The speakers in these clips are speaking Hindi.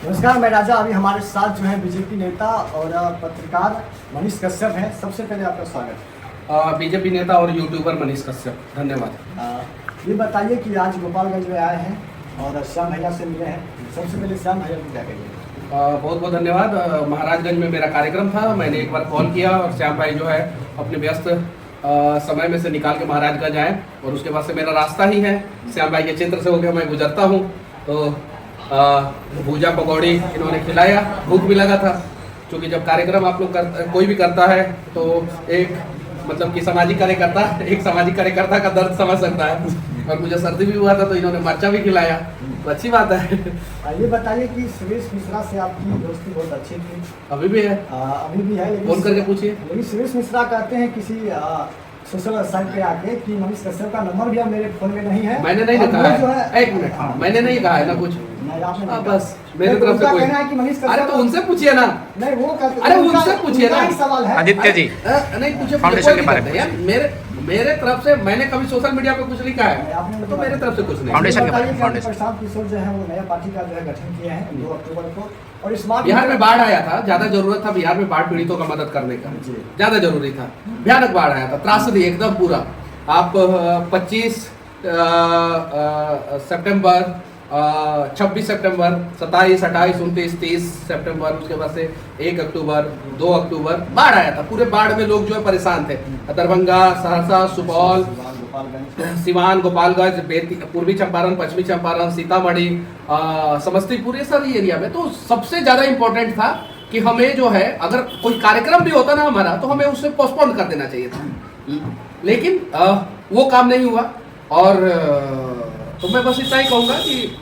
नमस्कार, मैं राजा। अभी हमारे साथ जो है बीजेपी नेता और पत्रकार मनीष कश्यप हैं। सबसे पहले आपका स्वागत। बीजेपी नेता और यूट्यूबर मनीष कश्यप, धन्यवाद। ये बताइए कि आज गोपालगंज में आए हैं और श्याम भैया से मिले हैं। सबसे पहले श्याम भैया को क्या कहिए? बहुत बहुत धन्यवाद। महाराजगंज में मेरा कार्यक्रम था, मैंने एक बार कॉल किया और श्याम भाई जो है अपने व्यस्त समय में से निकाल के महाराजगंज आए और उसके बाद से मेरा रास्ता ही है श्याम भाई के क्षेत्र से होकर मैं गुजरता हूँ। तो भूजा पकौड़ी इन्होंने खिलाया, भूख भी लगा था क्योंकि जब कार्यक्रम आप लोग कोई भी करता है तो एक मतलब कि सामाजिक कार्यकर्ता का दर्द समझ सकता है और मुझे सर्दी भी हुआ था तो इन्होंने मर्चा भी खिलाया, तो अच्छी बात है। ये बताइए कि सुरेश मिश्रा से आपकी दोस्ती बहुत अच्छी थी। अभी भी है? अभी भी है, लेकिन फोन करके पूछिए। लेकिन सुरेश मिश्रा कहते हैं किसी सोशल साइट पे आके कि मनीष कश्यप का नंबर भी मेरे फोन में नहीं है। मैंने नहीं कहा है, एक मिनट, मैंने नहीं कहा है ना कुछ। बस मेरे तरफ से कोई कहना है कि मनीष कश्यप। अरे तो उनसे पूछिए ना। नहीं, वो कहते, अरे उनसे पूछिए ना। सवाल है आदित्य जी नहीं पूछे, फाउंडेशन के बारे में यार मेरे तरफ से मैंने कभी सोशल मीडिया पे कुछ लिखा है तो मेरे तरफ से कुछ नहीं। फाउंडेशन के बारे में प्रशांत किशोर जो है वो नया पार्टी का जो है गठन किए हैं 2 अक्टूबर को। और इस बार बिहार में बाढ़ आया था, ज्यादा जरूरत था बिहार में बाढ़ पीड़ितों का मदद करने का, ज्यादा जरूरी था। भयानक बाढ़ आया था, त्रासदी एकदम पूरा। आप 25 सितंबर, 26 सितंबर, 27, 28, 29, 30 सितंबर, उसके बाद से 1 अक्टूबर, 2 अक्टूबर बाढ़ आया था। पूरे बाढ़ में लोग जो है परेशान थे। दरभंगा, सहरसा, सुपौल, सिवान, गोपालगंज, पूर्वी चंपारण, पश्चिमी चंपारण, सीतामढ़ी, समस्तीपुर, ये सारी एरिया में। तो सबसे ज्यादा इंपॉर्टेंट था कि हमें जो है अगर कोई कार्यक्रम भी होता ना हमारा तो हमें उससे पोस्टपोन कर देना चाहिए था, लेकिन वो काम नहीं हुआ। और तो मैं बस इतना ही कहूंगा कि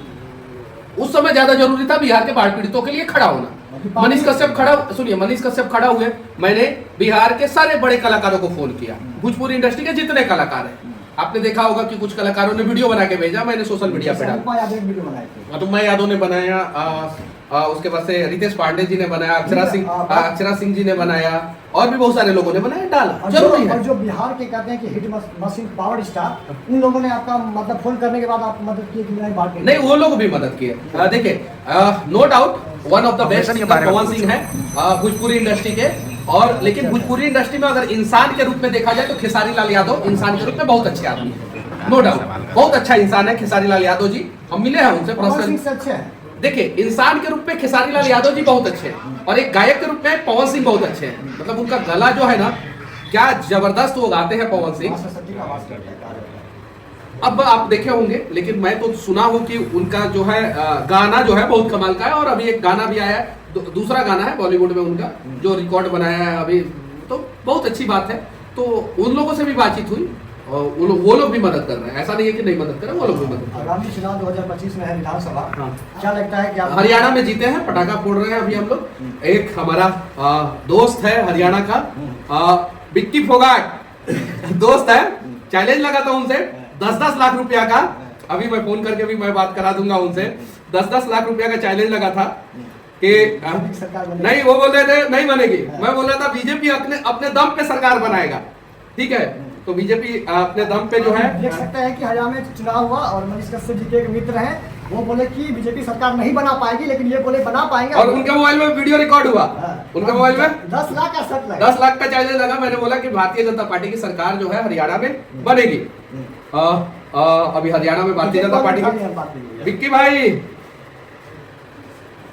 उस समय ज्यादा जरूरी था बिहार के बाढ़ पीड़ितों के लिए खड़ा होना। मनीष कश्यप खड़ा हुए। मैंने बिहार के सारे बड़े कलाकारों को फोन किया, भोजपुरी इंडस्ट्री के जितने कलाकार हैं। आपने देखा होगा कि कुछ कलाकारों ने वीडियो बना के भेजा, मैंने सोशल मीडिया पे डाला। तो मैं यादव ने बनाया, उसके बाद से रितेश पांडे जी ने बनाया, अक्षरा सिंह जी ने बनाया, और भी बहुत सारे लोगों ने बनाया, डाला। जरूरी है। और जो बिहार के कहते हैं कि हिट मशीन पावर स्टार, उन लोगों ने आपका मतलब फोन करने के बाद आप मदद की कि नहीं, वो लोग भी मदद किए। देखिए, no doubt one of the best Pawan Singh है भोजपुरी इंडस्ट्री के। और लेकिन भोजपुरी इंडस्ट्री में अगर इंसान के रूप में देखा जाए तो खेसारी लाल यादव इंसान के रूप में बहुत अच्छे आदमी है, नो डाउट, बहुत अच्छा इंसान है खेसारी लाल यादव जी। हम मिले हैं उनसे पर्सनली। देखिए, इंसान के रूप में खेसारी लाल यादव जी बहुत अच्छे हैं और एक गायक के रूप में पवन सिंह बहुत अच्छे हैं। मतलब उनका गला जो है ना, क्या जबरदस्त वो गाते हैं पवन सिंह। अब आप देखे होंगे, लेकिन मैं तो सुना हूं कि उनका जो है गाना जो है बहुत कमाल का है। और अभी एक गाना भी आया है, दूसरा गाना है बॉलीवुड में उनका जो रिकॉर्ड बनाया है अभी, तो बहुत अच्छी बात है। तो उन लोगों से भी बातचीत हुई और वो लोग भी मदद कर रहे हैं, ऐसा नहीं है कि नहीं मदद कर रहे, वो लोग भी मदद कर रहे हैं। आगामी चुनाव 2025 में है विधानसभा, क्या लगता है कि आप हरियाणा में जीते हैं? पटाखा फोड़ रहे हैं अभी हम लोग। एक हमारा दोस्त है हरियाणा का, बिक्की फोगाट दोस्त है, चैलेंज लगा था उनसे 10-10 लाख रुपया का। अभी मैं फोन करके भी मैं बात करा दूंगा उनसे। 10-10 लाख रुपया का चैलेंज लगा था कि नहीं, वो बोल रहे थे नहीं बनेगी। मैं बोल रहा था बीजेपी अपने दम पे सरकार बनाएगा, ठीक है। तो बीजेपी अपने दम पे जो है, देख सकते हैं कि हरियाणा में चुनाव हुआ और मनीष कश्यप जी के एक मित्र हैं, वो बोले कि बीजेपी सरकार नहीं बना पाएगी, लेकिन ये बोले बना पाएंगे। और उनके मोबाइल में वीडियो रिकॉर्ड हुआ। उनके मोबाइल में 10 लाख का शर्त लगा, 10 लाख का चैलेंज लगा। मैंने बोला कि भारतीय जनता पार्टी की सरकार जो है हरियाणा में बनेगी। अभी हरियाणा में भारतीय जनता पार्टी की विक्की भाई,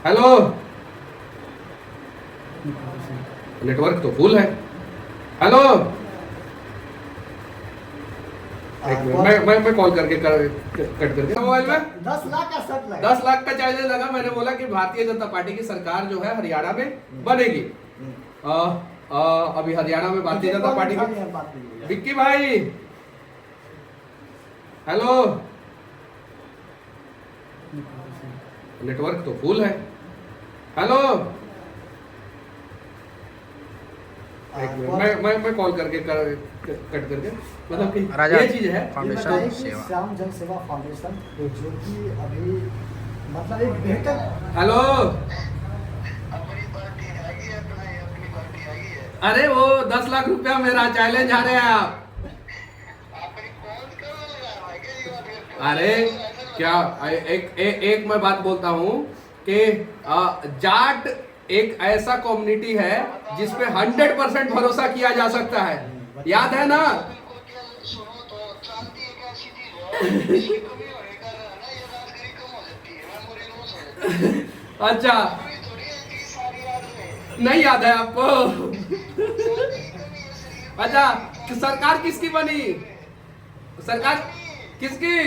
हेलो, नेटवर्क तो फुल है। हेलो, मैं कॉल करके कट करके मोबाइल में 10 लाख का शर्त लगा, 10 लाख का चैलेंज लगा। मैंने बोला कि भारतीय जनता पार्टी की सरकार जो है हरियाणा में बनेगी। अभी हरियाणा में भारतीय जनता पार्टी की विक्की भाई, हेलो, नेटवर्क तो फुल है। हेलो, मैं कॉल करके कट करके मतलब कि ये चीज है फाउंडेशन श्याम जन सेवा फाउंडेशन, जो कि अभी मतलब एक बेहतर। हेलो, अरे वो 10 लाख रुपया मेरा चैलेंज आ रहे हैं आप। अरे क्या एक मैं बात बोलता हूँ, कि जाट एक ऐसा कम्युनिटी है जिसपे 100% भरोसा किया जा सकता है, याद है ना? सुनो तो चांदी एक ऐसी चीज है इसकी कमी होने का ना ये राजगिरी कम हो जाती है, मेमोरी लॉस हो जाती है। अच्छा, कमी थोड़ी है कि सारी याद रहे। नहीं याद है आपको? चांदी की कमी है शरीर अच्छा, कि सरकार किसकी बनी? सरकार किसकी?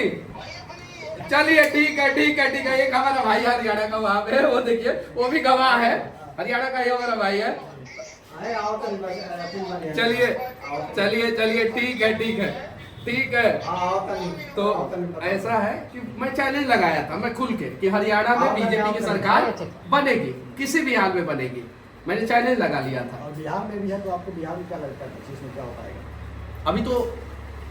चलिए ठीक है ठीक है ठीक है। एक हमारा भाई हरियाणा का वहां पे, वो देखिए वो भी गवाह है, हरियाणा का ही हमारा भाई है। अरे आओ तो अपील बने। चलिए चलिए चलिए ठीक है ठीक है ठीक है। आओ तो तो ऐसा है कि मैं चैलेंज लगाया था मैं खुल के कि हरियाणा में बीजेपी की सरकार बनेगी, किसी भी हाल में बनेगी। मैंने चैलेंज लगा लिया था। और बिहार में भी है, तो आपको बिहार में क्या लगता है 25 में क्या हो पाएगा? अभी तो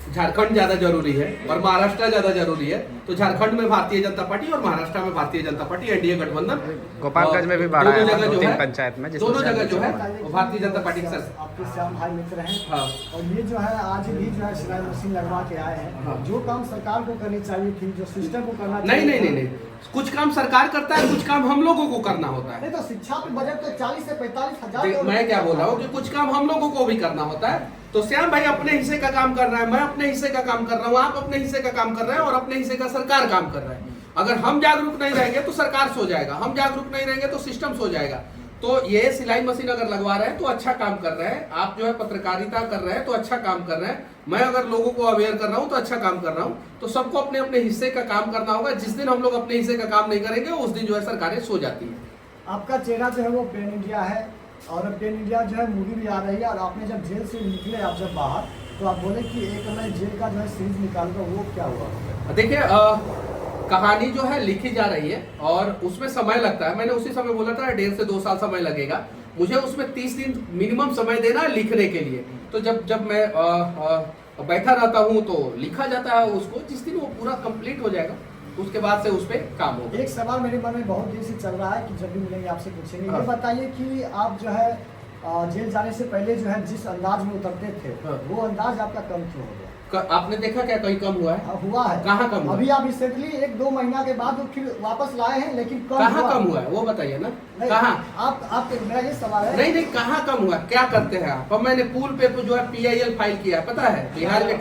झारखंड ज्यादा जरूरी है और महाराष्ट्र ज्यादा जरूरी है। तो झारखंड में भारतीय जनता पार्टी और महाराष्ट्र में भारतीय जनता पार्टी एनडीए गठबंधन, गोपालगंज में भी बढ़ा है, दोनों जगह जो 2-3 है पंचायत में, जिसमें दोनों से जगह जो है बताइए वो कि भारतीय जनता पार्टी की श्याम- सरकार। आपके श्याम भाई मित्र हैं। हाँ। और ये जो है आज भी जो है सिलाई मशीन लगवा के आए हैं। हाँ। जो काम सरकार को करनी चाहिए थी, जो सिस्टम को करना नहीं चाहिए नहीं नहीं नहीं, कुछ काम सरकार करता है, कुछ काम हम लोगों को करना होता है। नहीं तो शिक्षा पे बजट तो 40 से 45 हजार देख, मैं क्या बोल रहा हूँ कि कुछ काम हम लोगों को भी करना होता है। तो श्याम भाई अपने हिस्से का काम कर रहा है, मैं अपने हिस्से का काम कर रहा हूँ, आप अपने हिस्से का काम कर रहे हैं और अपने हिस्से का सरकार काम कर रहा है। अगर हम जागरूक नहीं रहेंगे तो सरकार सो जाएगा, हम जागरूक नहीं रहेंगे तो सिस्टम सो जाएगा। तो ये सिलाई मशीन अगर लगवा रहे हैं तो अच्छा काम कर रहे हैं, आप जो है पत्रकारिता कर रहे हैं तो अच्छा काम कर रहे हैं, मैं अगर लोगों को अवेयर कर रहा हूँ तो अच्छा काम कर रहा हूँ। तो सबको अपने अपने हिस्से का काम करना होगा। जिस दिन हम लोग अपने हिस्से का काम नहीं करेंगे उस दिन जो है सरकारें सो जाती है। आपका चेहरा जो है वो पेन इंडिया है, और पेन इंडिया जो है मूवी भी आ रही है। और आपने जब जेल से निकले, आप जब बाहर, तो आप बोले कि एक मैं जेल का जो है सीरीज निकालूंगा, वो क्या हुआ? देखिए कहानी जो है लिखी जा रही है और उसमें समय लगता है। मैंने उसी समय बोला था 1.5 से 2 साल समय लगेगा मुझे, उसमें 30 दिन मिनिमम समय देना है लिखने के लिए। तो जब मैं बैठा रहता हूँ तो लिखा जाता है उसको। जिस दिन वो पूरा कंप्लीट हो जाएगा उसके बाद से उस पर काम होगा। एक सवाल मेरे मन में बहुत देर से चल रहा है कि जब भी मिलेंगे आपसे पूछेंगे। हाँ। ये बताइए कि आप जो है जेल जाने से पहले जो है जिस अंदाज में उतरते थे, हाँ। वो अंदाज आपका कम क्यों हो गया? आपने देखा क्या कहीं कम हुआ है? हुआ है। कहाँ कम हुआ? अभी आप रिसेंटली 1-2 महीना के बाद वो फिर वापस लाए हैं, लेकिन कहाँ कम हुआ है वो बताइए ना। नहीं, कहाँ? आप मेरा ये सवाल है। नहीं कहाँ कम हुआ, क्या करते हैं आप? अब मैंने पूल पे जो है PIL फाइल किया है, पता है? बिहार के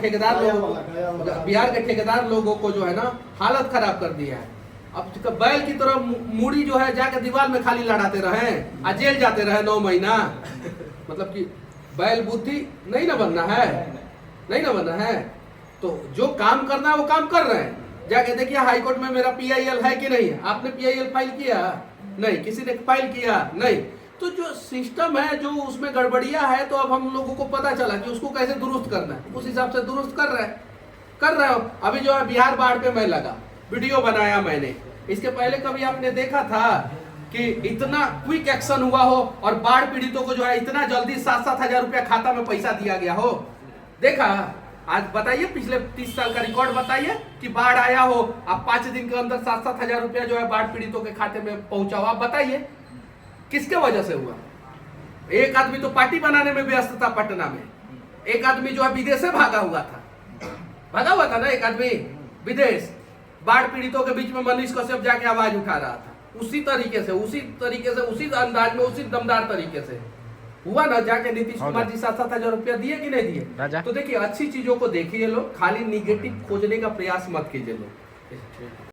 ठेकेदार लोगों को जो है ना हालत खराब कर दिया है। अब बैल की तरह मुड़ी जो है जाके दीवार में खाली लड़ाते रहे, जेल जाते रहे 9 महीना। मतलब कि बैल बुद्धि नहीं ना बनना है, नहीं ना बनना है। तो जो काम करना है वो काम कर रहे हैं। जाके देखिए हाई कोर्ट में मेरा PIL है कि नहीं है। आपने PIL फाइल किया? नहीं। किसी ने फाइल किया? नहीं। तो जो सिस्टम है, जो उसमें गड़बड़िया है, तो अब हम लोगों को पता चला कि उसको कैसे दुरुस्त करना है, उस हिसाब से दुरुस्त कर रहे हो। अभी जो है बिहार बाढ़ पे मैं लगा, वीडियो बनाया मैंने। इसके पहले कभी आपने देखा था कि इतना क्विक एक्शन हुआ हो और बाढ़ पीड़ितों को जो है इतना जल्दी 7-7 हजार रुपया खाता में पैसा दिया गया हो? देखा? आज बताइए, पिछले 30 साल का रिकॉर्ड बताइए कि बाढ़ आया हो, आप 5 दिन के अंदर 7-7 हजार रुपया जो है बाढ़ पीड़ितों के खाते में पहुंचा हो। आप बताइए किसके वजह से हुआ? एक आदमी तो पार्टी बनाने में व्यस्त था पटना में, एक आदमी जो है विदेश से भागा हुआ था ना, एक आदमी विदेश। बाढ़ पीड़ितों के बीच में मनीष कश्यप जाके आवाज उठा रहा था। उसी तरीके से उसी अंदाज में, उसी दमदार तरीके से हुआ ना। जाके नीतीश कुमार जी 7-7 हजार रुपया दिए कि नहीं दिए? तो देखिए अच्छी चीजों को देखिए लोग, खाली निगेटिव खोजने का प्रयास मत कीजिए लोग।